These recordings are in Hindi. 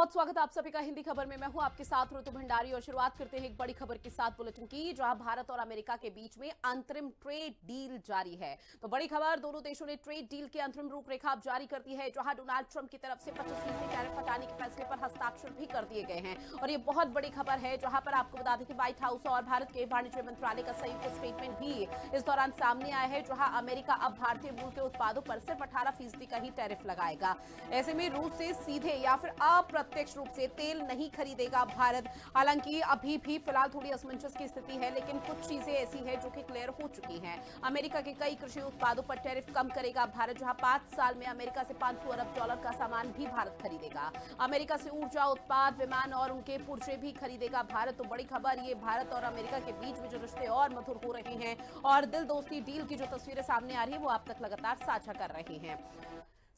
बहुत स्वागत है आप सभी का हिंदी खबर में। मैं हूं आपके साथ ऋतु भंडारी और शुरुआत करते हैं एक बड़ी खबर के साथ बुलेटिन की, जहां भारत और अमेरिका के बीच में अंतरिम ट्रेड डील जारी है। तो बड़ी खबर, दोनों देशों ने ट्रेड डील की अंतरिम रूपरेखा अब जारी कर दी है, जहां डोनाल्ड ट्रंप की तरफ से 25% टैरिफ हटाने के फैसले पर हस्ताक्षर भी कर दिए गए हैं। और ये बहुत बड़ी खबर है, जहां पर आपको बता दें कि व्हाइट हाउस और भारत के वाणिज्य मंत्रालय का संयुक्त स्टेटमेंट भी इस दौरान सामने आया है, जहां अमेरिका अब भारतीय मूल के उत्पादों पर सिर्फ 18% का ही टैरिफ लगाएगा। ऐसे में रूस से सीधे या फिर अप्रत्यक्ष रूप से तेल नहीं खरीदेगा भारत। हालांकि अभी भी फिलहाल थोड़ी असमंजस की स्थिति है, लेकिन कुछ चीजें ऐसी हैं जो कि क्लियर हो चुकी हैं। अमेरिका के कई कृषि उत्पादों पर टैरिफ कम करेगा भारत, जहां 5 साल में अमेरिका से $500 अरब का सामान भी भारत खरीदेगा। अमेरिका से ऊर्जा उत्पाद, विमान और उनके पुर्जे भी खरीदेगा भारत। तो बड़ी खबर, ये भारत और अमेरिका के बीच में जो रिश्ते और मधुर हो रहे हैं और दिल दोस्ती डील की जो तस्वीरें सामने आ रही है वो आप तक लगातार साझा कर रहे हैं।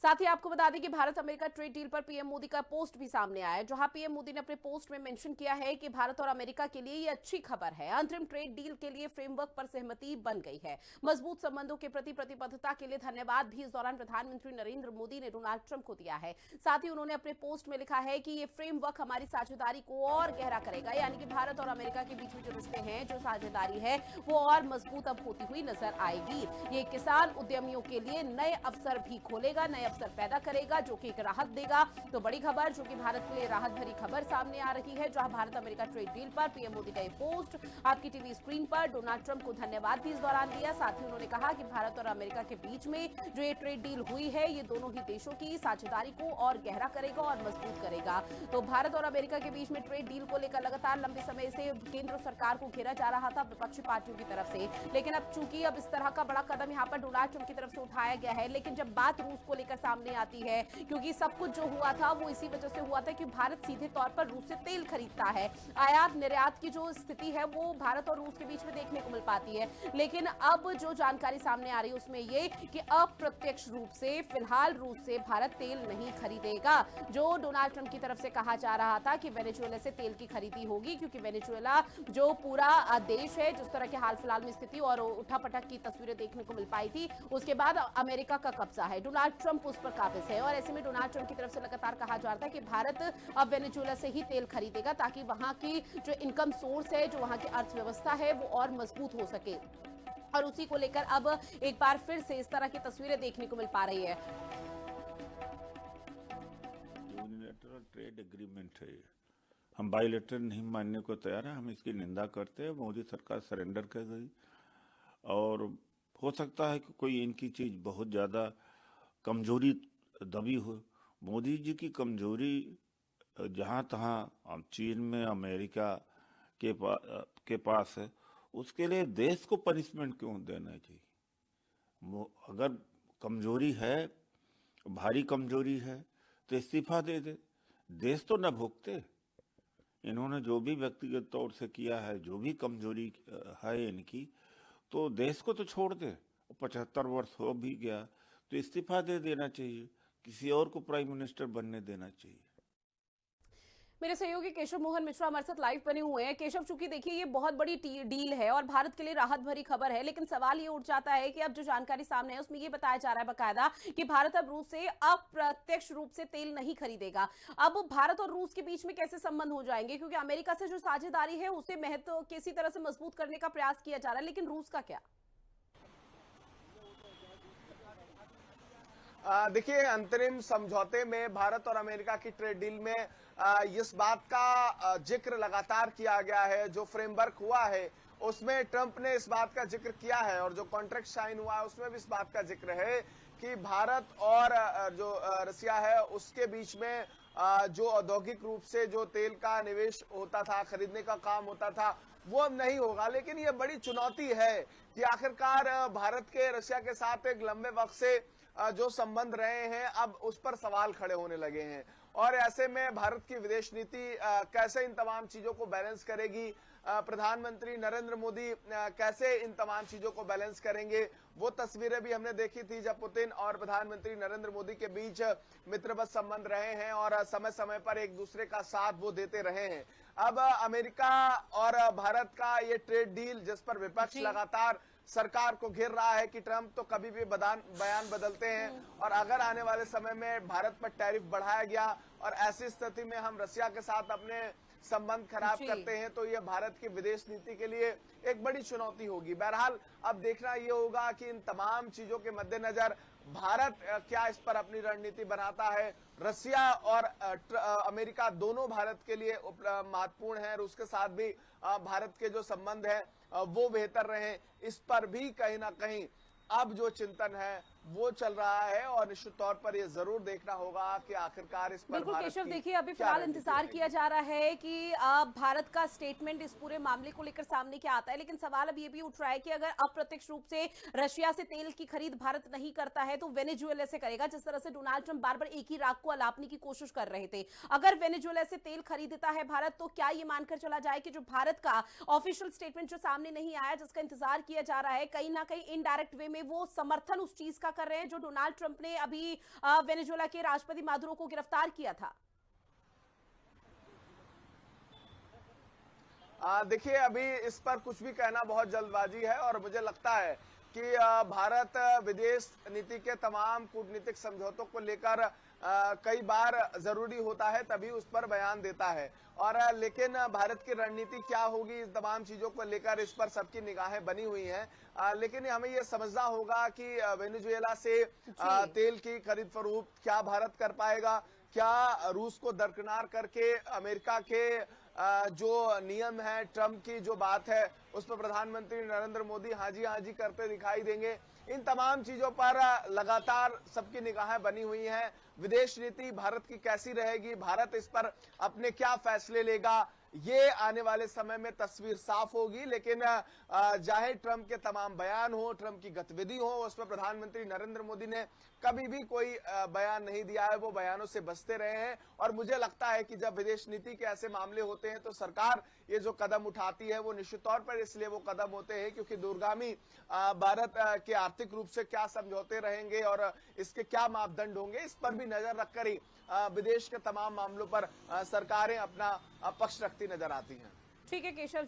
साथ ही आपको बता दें कि भारत अमेरिका ट्रेड डील पर पीएम मोदी का पोस्ट भी सामने आया है, जहां पीएम मोदी ने अपने पोस्ट में मेंशन किया है कि भारत और अमेरिका के लिए ये अच्छी खबर है। अंतरिम ट्रेड डील के लिए फ्रेमवर्क पर सहमति बन गई है। मजबूत संबंधों के प्रति प्रतिबद्धता के लिए धन्यवाद भी इस दौरान प्रधानमंत्री नरेंद्र मोदी ने डोनाल्ड ट्रंप को दिया है। साथ ही उन्होंने अपने पोस्ट में लिखा है कि ये फ्रेमवर्क हमारी साझेदारी को और गहरा करेगा, यानी कि भारत और अमेरिका के बीच में जो रिश्ते हैं, जो साझेदारी है, वो और मजबूत अब होती हुई नजर आएगी। ये किसान उद्यमियों के लिए नए अवसर भी खोलेगा, नए अवसर पैदा करेगा, जो कि एक राहत देगा। तो बड़ी खबर, जो कि भारत के लिए राहत भरी खबर सामने आ रही है, जहां भारत अमेरिका ट्रेड डील पर पीएम मोदी का ये पोस्ट आपकी टीवी स्क्रीन पर डोनाल्ड ट्रंप को धन्यवाद भी इस दौरान दिया। साथ ही उन्होंने कहा कि भारत और अमेरिका के बीच में जो ये ट्रेड डील हुई है, ये दोनों ही देशों की साझेदारी को और गहरा करेगा और मजबूत करेगा। तो भारत और अमेरिका के बीच में ट्रेड डील को लेकर लगातार लंबे समय से केंद्र सरकार को घेरा जा रहा था विपक्षी पार्टियों की तरफ से, लेकिन अब चूंकि अब इस तरह का बड़ा कदम यहाँ पर डोनाल्ड ट्रंप की तरफ से उठाया गया है, लेकिन जब बात रूस को लेकर सामने आती है, क्योंकि सब कुछ जो हुआ था वो इसी वजह से हुआ था कि भारत सीधे तौर पर रूस से तेल खरीदता है। आयात निर्यात की जो स्थिति है वो भारत और रूस के बीच में देखने को मिल पाती है, लेकिन अब जो जानकारी सामने आ रही है उसमें ये कि अप्रत्यक्ष रूप से फिलहाल रूस से भारत तेल नहीं खरीदेगा। जो डोनाल्ड ट्रंप की तरफ से कहा जा रहा था कि वेनेजुएला से तेल की खरीदी होगी, क्योंकि वेनेजुएला जो पूरा देश है, जिस तरह के हाल फिलहाल में स्थिति और उठापटक की तस्वीरें देखने को मिल पाई थी, उसके बाद अमेरिका का कब्जा है, डोनाल्ड ट्रंप उस पर काबिज है। और ऐसे में डोनाल्ड ट्रंप की तरफ से लगातार कहा जा रहा है कि भारत अब वेनेजुएला से ही तेल खरीदेगा, ताकि वहां की जो इनकम सोर्स है, जो वहां की अर्थव्यवस्था है, वो और मजबूत हो सके। और उसी को लेकर अब एक बार फिर से इस तरह की तस्वीरें देखने को मिल पा रही है। यूनिलैटरल ट्रेड एग्रीमेंट है, हम बायलैटरल नहीं मानने को तैयार है, हम इसकी निंदा करते हैं। मोदी सरकार सरेंडर कर गई और हो सकता है कि कोई इनकी चीज बहुत ज्यादा कमजोरी दबी हो। मोदी जी की कमजोरी जहां तहां चीन में, अमेरिका के पास है, उसके लिए देश को पनिशमेंट क्यों देना चाहिए? अगर कमजोरी है, भारी कमजोरी है, तो इस्तीफा दे दे, देश तो न भुगते। इन्होंने जो भी व्यक्तिगत तौर से किया है, जो भी कमजोरी है इनकी, तो देश को तो छोड़ दे। 75 वर्ष हो भी गया तो इस्तीफा दे देना चाहिए, किसी और को प्राइम मिनिस्टर बनने देना चाहिए। मेरे सहयोगी केशव मोहन मिश्रा हमारे साथ लाइव बने हुए हैं। केशव, चूंकि देखिए ये बहुत बड़ी डील है और भारत के लिए राहत भरी खबर है, लेकिन सवाल ये उठ जाता है कि अब जो जानकारी सामने है उसमें ये बताया जा रहा है बकायदा कि भारत अब रूस से अप्रत्यक्ष रूप से तेल नहीं खरीदेगा। अब भारत और रूस के बीच में कैसे संबंध हो जाएंगे, क्योंकि अमेरिका से जो साझेदारी है उसे महत्व किसी तरह से मजबूत करने का प्रयास किया जा रहा है, लेकिन रूस का क्या? देखिए, अंतरिम समझौते में भारत और अमेरिका की ट्रेड डील में इस बात का जिक्र लगातार किया गया है। जो फ्रेमवर्क हुआ है उसमें ट्रंप ने इस बात का जिक्र किया है, और जो कॉन्ट्रैक्ट साइन हुआ है उसमें भी इस बात का जिक्र है कि भारत और जो रसिया है उसके बीच में जो औद्योगिक रूप से जो तेल का निवेश होता था, खरीदने का काम होता था, वो अब नहीं होगा। लेकिन ये बड़ी चुनौती है कि आखिरकार भारत के रसिया के साथ एक लंबे वक्त से जो संबंध रहे हैं, अब उस पर सवाल खड़े होने लगे हैं। और ऐसे में भारत की विदेश नीति कैसे इन तमाम चीजों को बैलेंस करेगी, प्रधानमंत्री नरेंद्र मोदी कैसे इन तमाम चीजों को बैलेंस करेंगे, वो तस्वीरें भी हमने देखी थी जब पुतिन और प्रधानमंत्री नरेंद्र मोदी के बीच मित्रवत संबंध रहे हैं और समय समय पर एक दूसरे का साथ वो देते रहे हैं। अब अमेरिका और भारत का ये ट्रेड डील, जिस पर विपक्ष लगातार सरकार को घेर रहा है कि ट्रंप तो कभी भी बयान बदलते हैं और अगर आने वाले समय में भारत पर टैरिफ बढ़ाया गया और ऐसी स्थिति में हम रशिया के साथ अपने संबंध खराब करते हैं तो ये भारत की विदेश नीति के लिए एक बड़ी चुनौती होगी। बहरहाल अब देखना ये होगा कि इन तमाम चीजों के मद्देनजर भारत क्या इस पर अपनी रणनीति बनाता है। रशिया और अमेरिका दोनों भारत के लिए महत्वपूर्ण है और उसके साथ भी भारत के जो संबंध है वो बेहतर रहे, इस पर भी कहीं ना कहीं अब जो चिंतन है वो चल रहा है और निश्चित तौर पर ये जरूर देखना होगा कि आखिरकार इस पर बिल्कुल भारत केशव, की देखिए अभी क्या फिलहाल रणनीति इंतजार रहेगी। किया जा रहा है कि भारत का स्टेटमेंट इस पूरे मामले को लेकर सामने क्या आता है, लेकिन सवाल अब ये भी उठ रहा है कि अगर अप्रत्यक्ष रूप से रशिया से तेल की खरीद भारत नहीं करता है तो वेनेजुएला से करेगा। जिस तरह से डोनाल्ड ट्रंप बार बार एक ही राग को अलापने की कोशिश कर रहे थे, अगर वेनेजुएला से तेल खरीदता है भारत तो क्या ये मानकर चला जाए कि जो भारत का ऑफिशियल स्टेटमेंट जो सामने नहीं आया, जिसका इंतजार किया जा रहा है, कहीं ना कहीं इनडायरेक्ट वे में वो समर्थन उस चीज का कर रहे हैं जो डोनाल्ड ट्रंप ने अभी वेनेजुएला के राष्ट्रपति मादुरो को गिरफ्तार किया था। देखिए अभी इस पर कुछ भी कहना बहुत जल्दबाजी है और मुझे लगता है कि भारत विदेश नीति के तमाम कूटनीतिक समझौतों को लेकर कई बार जरूरी होता है तभी उस पर बयान देता है और लेकिन भारत की रणनीति क्या होगी इस तमाम चीजों को लेकर इस पर सबकी निगाहें बनी हुई हैं। लेकिन हमें ये समझना होगा कि वेनेजुएला से तेल की खरीद फरोख्त क्या भारत कर पाएगा, क्या रूस को दरकिनार करके अमेरिका के जो नियम है, ट्रंप की जो बात है उस पर प्रधानमंत्री नरेंद्र मोदी हाँ जी करते दिखाई देंगे। इन तमाम चीजों पर लगातार सबकी निगाहें बनी हुई हैं। विदेश नीति भारत की कैसी रहेगी, भारत इस पर अपने क्या फैसले लेगा, ये आने वाले समय में तस्वीर साफ होगी। लेकिन चाहे ट्रंप के तमाम बयान हो, ट्रंप की गतिविधि हो, उस पर प्रधानमंत्री नरेंद्र मोदी ने कभी भी कोई बयान नहीं दिया है, वो बयानों से बचते रहे हैं। और मुझे लगता है कि जब विदेश नीति के ऐसे मामले होते हैं तो सरकार ये जो कदम उठाती है वो निश्चित तौर पर इसलिए वो कदम होते हैं क्योंकि दूरगामी भारत के आर्थिक रूप से क्या समझौते रहेंगे और इसके क्या मापदंड होंगे, इस पर भी नजर रखकर ही विदेश के तमाम मामलों पर सरकारें अपना पक्ष रखती नजर आती हैं। ठीक है केशव।